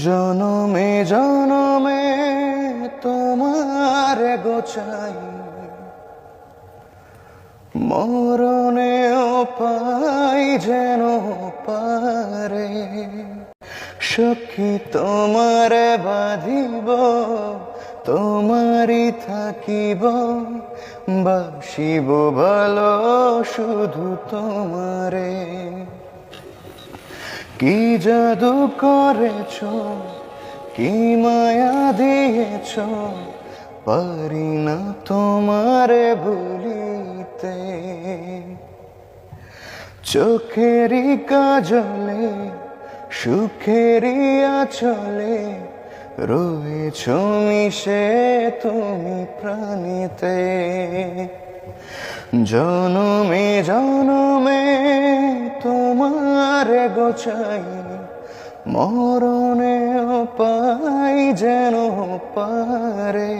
জনমে জনমে তোমার গোচাই, মরণেও পাই যেন পারে। সখী তোমারে বাঁধিব, তোমারই থাকিব, বাসিব ভালো শুধু তোমারে। কি জাদু করেছ, কি মায়া দিয়েছ, পারি না তোমারে ভুলিতে। চোখেরই কাজলে সুখেরই আঁচলে রয়েছ মিশে তুমি প্রাণীতে। জনমে জনমে তোমার গোচাই, মরণেও পাই যেন পারে।